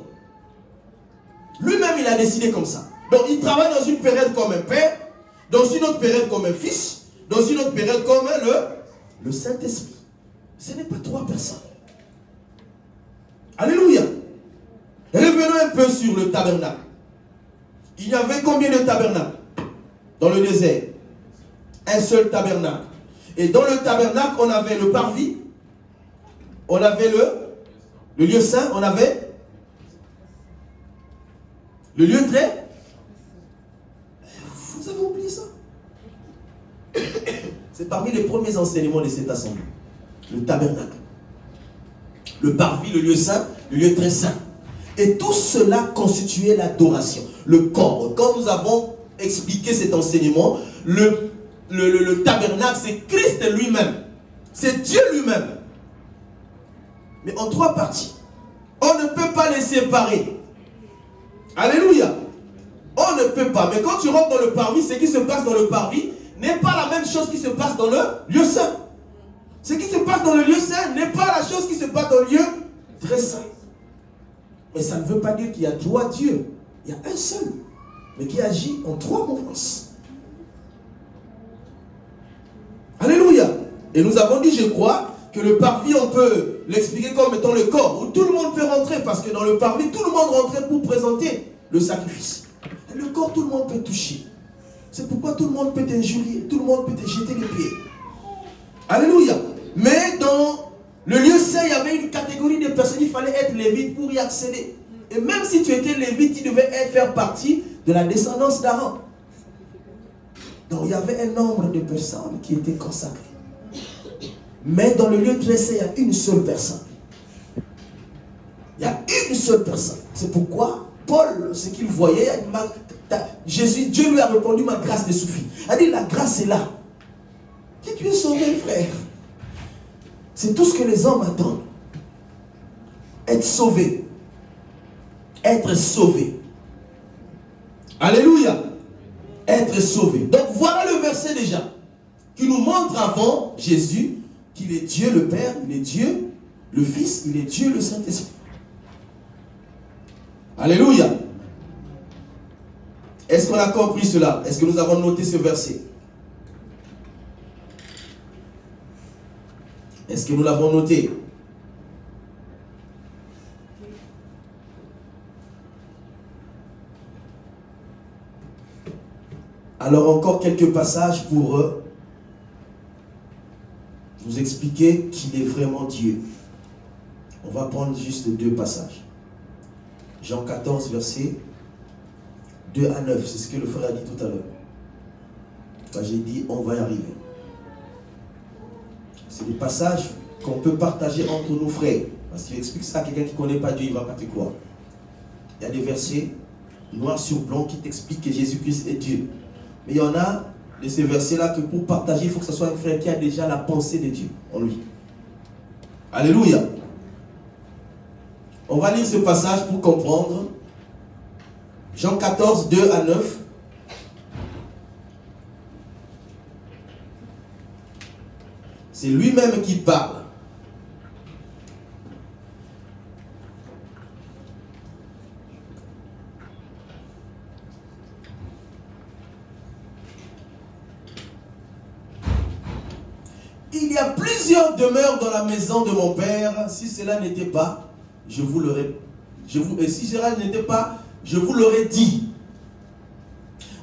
Lui-même, il a décidé comme ça. Donc, il travaille dans une période comme un Père, dans une autre période comme un Fils, dans une autre période comme le Saint-Esprit. Ce n'est pas 3 personnes. Alléluia. Revenons un peu sur le tabernacle. Il y avait combien de tabernacles dans le désert? Un seul tabernacle. Et dans le tabernacle, on avait le parvis, on avait le lieu saint, on avait le lieu très. Vous avez oublié ça? C'est parmi les premiers enseignements de cette assemblée. Le tabernacle, le parvis, le lieu saint, le lieu très saint. Et tout cela constituait l'adoration. Le corps. Quand nous avons expliqué cet enseignement, le tabernacle, c'est Christ lui-même. C'est Dieu lui-même. Mais en 3 parties. On ne peut pas les séparer. Alléluia. On ne peut pas. Mais quand tu rentres dans le parvis, ce qui se passe dans le parvis n'est pas la même chose qui se passe dans le lieu saint. Ce qui se passe dans le lieu saint n'est pas la chose qui se passe dans le lieu très saint. Mais ça ne veut pas dire qu'il y a 3 dieux. Il y a un seul, mais qui agit en 3 mouvances. Alléluia. Et nous avons dit, je crois, que le parvis, on peut l'expliquer comme étant le corps, où tout le monde peut rentrer, parce que dans le parvis, tout le monde rentrait pour présenter le sacrifice. Et le corps, tout le monde peut toucher. C'est pourquoi tout le monde peut t'injurier, tout le monde peut te jeter les pieds. Alléluia. Mais dans Le lieu saint, il y avait une catégorie de personnes, il fallait être lévite pour y accéder. Et même si tu étais lévite, tu devais faire partie de la descendance d'Aaron. Donc il y avait un nombre de personnes qui étaient consacrées. Mais dans le lieu très saint, il y a une seule personne. Il y a une seule personne. C'est pourquoi Paul, ce qu'il voyait, Jésus, Dieu lui a répondu, ma grâce te suffit. Il a dit, la grâce est là. Et tu es sauvé, frère. C'est tout ce que les hommes attendent. Être sauvé. Être sauvé. Alléluia. Être sauvé. Donc voilà le verset déjà, qui nous montre avant Jésus qu'il est Dieu le Père, il est Dieu le Fils, il est Dieu le Saint-Esprit. Alléluia. Est-ce qu'on a compris cela? Est-ce que nous avons noté ce verset? Est-ce que nous l'avons noté? Alors encore quelques passages pour vous expliquer qu'il est vraiment Dieu. On va prendre juste 2 passages. Jean 14, verset 2 à 9. C'est ce que le frère a dit tout à l'heure. Quand j'ai dit, on va y arriver. C'est des passages qu'on peut partager entre nos frères. Parce qu'il explique ça à quelqu'un qui ne connaît pas Dieu, il ne va pas te croire. Il y a des versets noir sur blanc qui t'expliquent que Jésus-Christ est Dieu. Mais il y en a de ces versets-là que pour partager, il faut que ce soit un frère qui a déjà la pensée de Dieu en lui. Alléluia. On va lire ce passage pour comprendre. Jean 14, 2 à 9. C'est lui-même qui parle. Il y a plusieurs demeures dans la maison de mon Père. Si cela n'était pas, je vous l'aurais dit.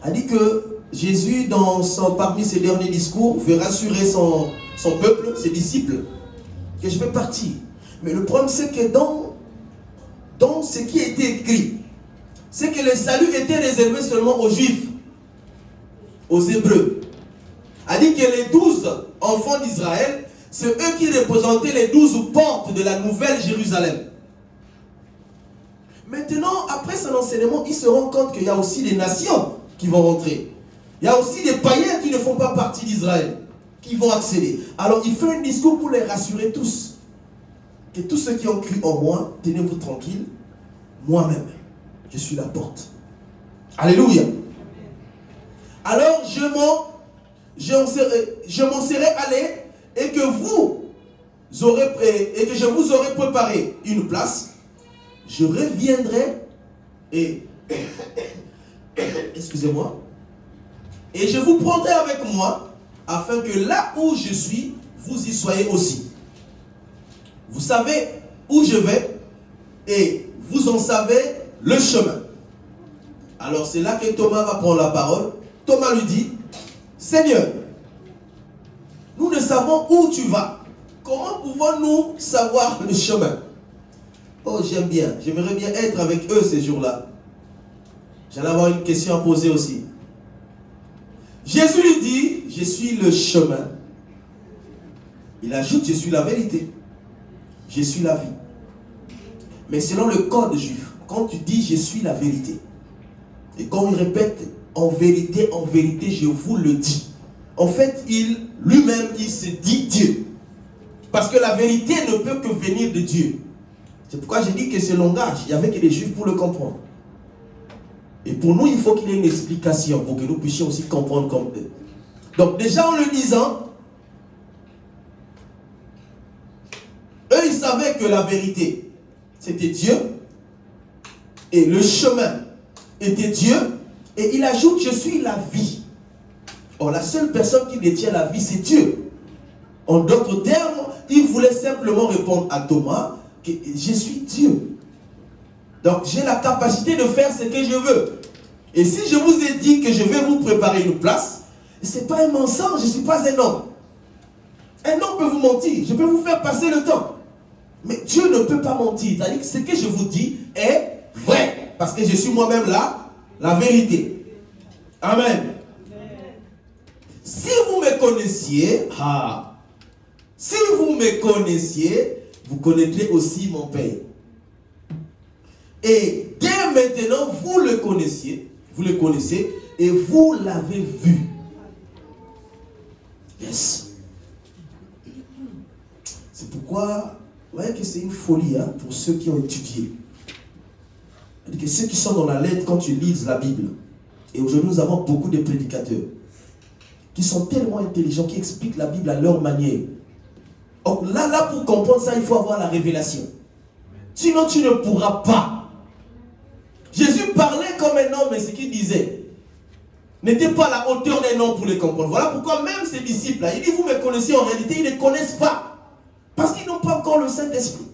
A dit que Jésus, parmi ses derniers discours, veut rassurer son peuple, ses disciples, que je vais partir. Mais le problème, c'est que dans ce qui a été écrit, c'est que le salut était réservé seulement aux Juifs, aux Hébreux. A dit que les 12 enfants d'Israël, c'est eux qui représentaient les 12 portes de la nouvelle Jérusalem. Maintenant, après son enseignement, il se rend compte qu'il y a aussi des nations qui vont rentrer. Il y a aussi des païens qui ne font pas partie d'Israël, qui vont accéder. Alors, il fait un discours pour les rassurer tous. Que tous ceux qui ont cru en moi, tenez-vous tranquilles, moi-même, je suis la porte. Alléluia. Alors, je m'en serai allé et que je vous aurai préparé une place. Je reviendrai et excusez-moi, et je vous prendrai avec moi afin que là où je suis, vous y soyez aussi. Vous savez où je vais et vous en savez le chemin. Alors c'est là que Thomas va prendre la parole. Thomas lui dit, Seigneur, nous ne savons où tu vas. Comment pouvons-nous savoir le chemin? Oh, j'aime bien. J'aimerais bien être avec eux ces jours-là. J'allais avoir une question à poser aussi. Jésus lui dit, je suis le chemin. Il ajoute, je suis la vérité. Je suis la vie. Mais selon le code juif, quand tu dis je suis la vérité, et quand il répète en vérité, je vous le dis. En fait, lui-même, il se dit Dieu. Parce que la vérité ne peut que venir de Dieu. C'est pourquoi j'ai dit que ce langage, il n'y avait que des juifs pour le comprendre. Et pour nous, il faut qu'il y ait une explication pour que nous puissions aussi comprendre comme eux. Donc déjà en le disant, eux, ils savaient que la vérité, c'était Dieu. Et le chemin était Dieu. Et il ajoute, je suis la vie. Or, la seule personne qui détient la vie, c'est Dieu. En d'autres termes, il voulait simplement répondre à Thomas que je suis Dieu. Donc, j'ai la capacité de faire ce que je veux. Et si je vous ai dit que je vais vous préparer une place, ce n'est pas un mensonge, je ne suis pas un homme. Un homme peut vous mentir, je peux vous faire passer le temps. Mais Dieu ne peut pas mentir. C'est-à-dire que ce que je vous dis est vrai. Parce que je suis moi-même là, la vérité. Amen. Si vous me connaissiez, si vous me connaissiez, vous connaîtrez aussi mon Père. Et dès maintenant, vous le connaissez et vous l'avez vu. Yes. C'est pourquoi, vous voyez que c'est une folie pour ceux qui ont étudié. C'est-à-dire que ceux qui sont dans la lettre, quand tu lises la Bible, et aujourd'hui nous avons beaucoup de prédicateurs qui sont tellement intelligents, qui expliquent la Bible à leur manière. Donc là, pour comprendre ça, il faut avoir la révélation. Sinon, tu ne pourras pas. Jésus parlait comme un homme, mais ce qu'il disait n'était pas à la hauteur d'un homme pour les comprendre. Voilà pourquoi même ses disciples, il dit, vous me connaissez, en réalité, ils ne connaissent pas. Parce qu'ils n'ont pas encore le Saint-Esprit.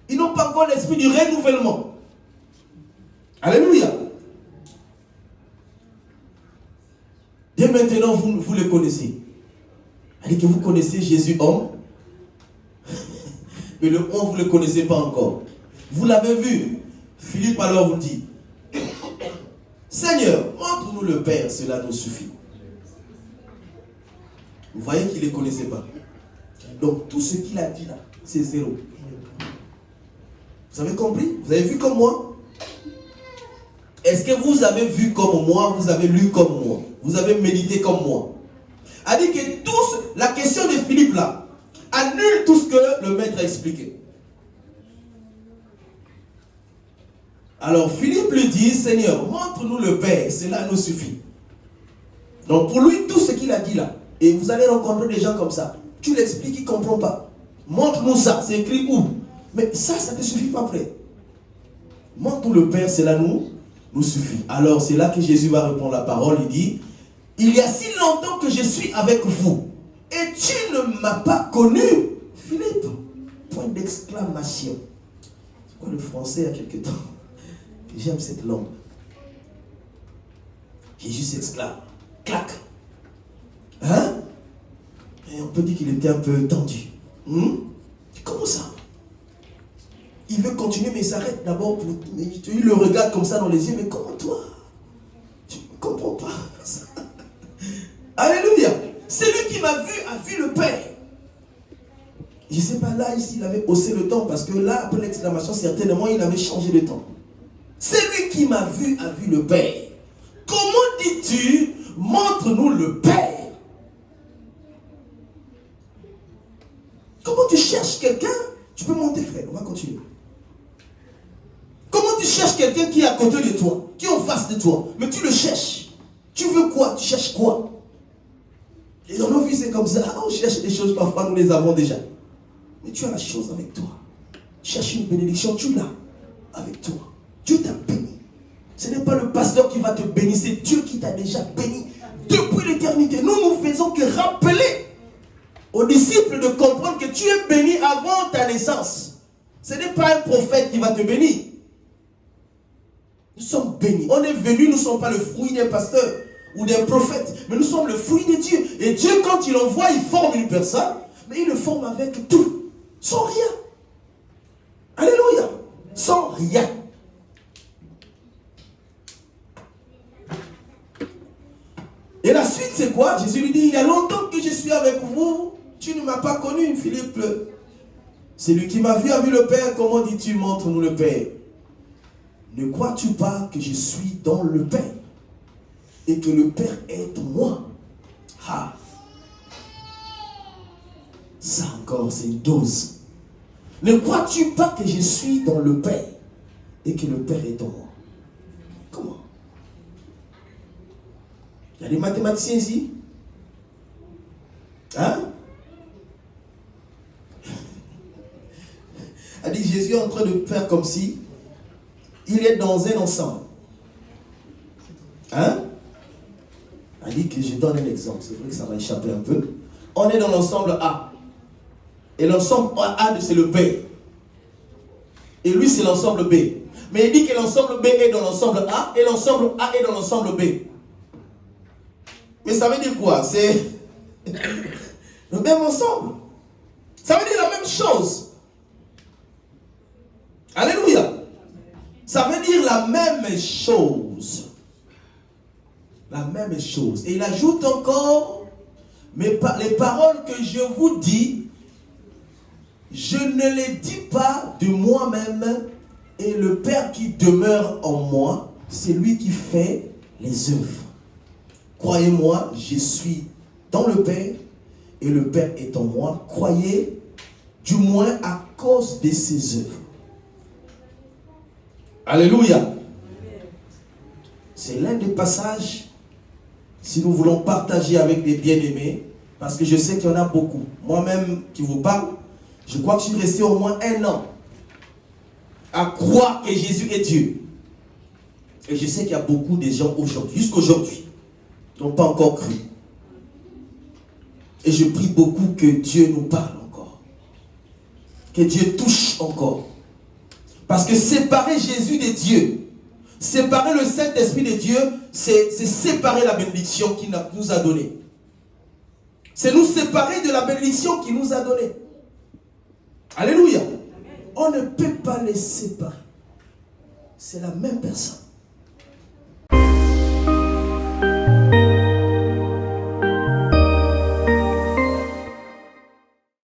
Ils n'ont pas encore l'esprit du renouvellement. Alléluia. Dès maintenant, vous le connaissez. C'est-à-dire que vous connaissez Jésus homme. Mais le homme, vous ne le connaissez pas encore. Vous l'avez vu. Philippe alors vous dit, Seigneur, montre-nous le Père, cela nous suffit. Vous voyez qu'il ne les connaissait pas. Donc tout ce qu'il a dit là, c'est zéro. Vous avez compris? Vous avez vu comme moi? Est-ce que vous avez vu comme moi? Vous avez lu comme moi? Vous avez médité comme moi? A dit que la question de Philippe là annule tout ce que le maître a expliqué. Alors Philippe lui dit, Seigneur, montre-nous le Père, cela nous suffit. Donc pour lui, tout ce qu'il a dit là, et vous allez rencontrer des gens comme ça, tu l'expliques, il ne comprend pas. Montre-nous ça, c'est écrit où? Mais ça ne te suffit pas, frère. Montre-nous le Père, cela nous suffit. Alors c'est là que Jésus va répondre la parole, il dit, il y a si longtemps que je suis avec vous, et tu ne m'as pas connu, Philippe. Point d'exclamation. C'est quoi le français il y a quelque temps? J'aime cette langue. Jésus s'exclame. Clac. Hein? Et on peut dire qu'il était un peu tendu. Comment ça? Il veut continuer, mais il s'arrête d'abord pour. Il le regarde comme ça dans les yeux, mais comment toi? Tu ne comprends pas ça. Alléluia. Celui qui m'a vu a vu le Père. Je ne sais pas, là, ici, il avait haussé le temps, parce que là, après l'exclamation, certainement, il avait changé le temps. Celui qui m'a vu a vu le Père. Comment dis-tu, montre-nous le Père? Comment tu cherches quelqu'un? Tu peux monter, frère, on va continuer. Comment tu cherches quelqu'un qui est à côté de toi, qui est en face de toi, mais tu le cherches? Tu veux quoi? Tu cherches quoi? Et dans nos vies, c'est comme ça. On cherche des choses, parfois, nous les avons déjà. Mais tu as la chose avec toi. Tu cherches une bénédiction, tu l'as avec toi. Dieu t'a béni. Ce n'est pas le pasteur qui va te bénir, c'est Dieu qui t'a déjà béni depuis l'éternité. Nous ne faisons que rappeler aux disciples de comprendre que tu es béni avant ta naissance. Ce n'est pas un prophète qui va te bénir. Nous sommes bénis. On est venus, nous ne sommes pas le fruit d'un pasteur ou d'un prophète, mais nous sommes le fruit de Dieu. Et Dieu, quand il envoie, il forme une personne, mais il le forme avec tout, sans rien. Alléluia. Sans rien. Et la suite, c'est quoi? Jésus lui dit, il y a longtemps que je suis avec vous, tu ne m'as pas connu, Philippe. Celui qui m'a vu a vu le Père. Comment dis-tu, montre-nous le Père? Ne crois-tu pas que je suis dans le Père et que le Père est en moi? Ça encore, c'est une dose. Ne crois-tu pas que je suis dans le Père et que le Père est en moi? Comment? Il y a des mathématiciens ici? Hein? Elle dit, Jésus est en train de faire comme si il est dans un ensemble. Hein? Elle dit que je donne un exemple. C'est vrai que ça m'a échappé un peu. On est dans l'ensemble A. Et l'ensemble A, c'est le B. Et lui, c'est l'ensemble B. Mais il dit que l'ensemble B est dans l'ensemble A et l'ensemble A est dans l'ensemble B. Mais ça veut dire quoi? C'est le même ensemble. Ça veut dire la même chose. Alléluia. Ça veut dire la même chose. La même chose. Et il ajoute encore, mais les paroles que je vous dis, je ne les dis pas de moi-même, et le Père qui demeure en moi, c'est lui qui fait les œuvres. Croyez-moi, je suis dans le Père, et le Père est en moi. Croyez, du moins à cause de ses œuvres. Alléluia. C'est l'un des passages, si nous voulons partager avec les bien-aimés, parce que je sais qu'il y en a beaucoup. Moi-même qui vous parle, je crois que je suis resté au moins 1 an à croire que Jésus est Dieu. Et je sais qu'il y a beaucoup de gens aujourd'hui, jusqu'aujourd'hui, qui n'ont pas encore cru. Et je prie beaucoup que Dieu nous parle encore. Que Dieu touche encore. Parce que séparer Jésus de Dieu, séparer le Saint-Esprit de Dieu, c'est séparer la bénédiction qu'il nous a donnée. C'est nous séparer de la bénédiction qu'il nous a donnée. Alléluia. On ne peut pas les séparer. C'est la même personne.